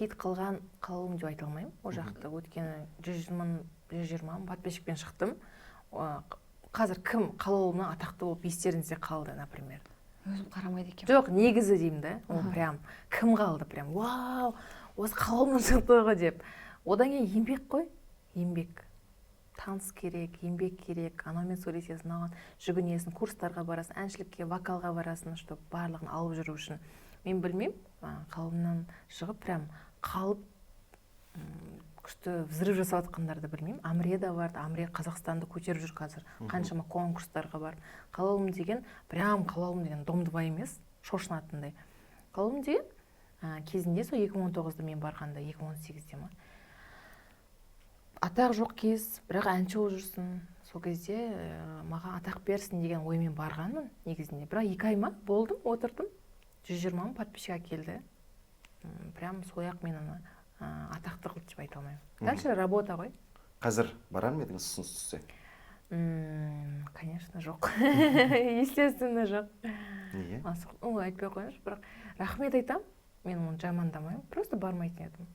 хит қылған қалуым деп айта алмаймын ол жақта. Өйткені 120 подписчикпен шықтым. Қазір кім қалауымнан атақты болып естеріңізде қалды, например? Өзім қарамайды екен. Жоқ, негізі деймін да. Ол прям кім қалды, прям вау, осы қалауымнан шықты ғой деп. Одан кейін еңбек қой, еңбек. Таныс керек, еңбек керек, анаумен сөйлесесің, мынаған жүгінесің, курстарға барасың, әншілікке, вокалға барасың, чтобы барлығын алып жүру үшін. Мен білмеймін, қалауымнан шығып, прям қалып күшті взрыв жасап жатқандарды білмеймін. Амре да барды, Амре Қазақстанды көтеріп жүр қазір. Қаншама конкурстарға бар. Қалауым деген, прям қалауым деген домдыбай емес, шошынатындай. Қалауым деген кезінде, сол 2019-да мен барғанда, 2018-де ма? Атақ жоқ кез, бірақ әнші болып жүрсін. Сол кезде маған атақ берсін деген оймен барғанмын негізінде. Бірақ 2 ай ма болдым, отырдым. 120 подписчик келді. Прям сояқ мен ана атақты қылды деп айта алмаймын. Дальше работа ғой. Қазір барар ма едіңіз ұсыныс түссе? Конечно, жоқ. Естественно, жоқ. Неге? Айтпай қойыңызшы, бірақ рахмет айтам. Мен оны жамандамаймын. Просто бармайтын едім.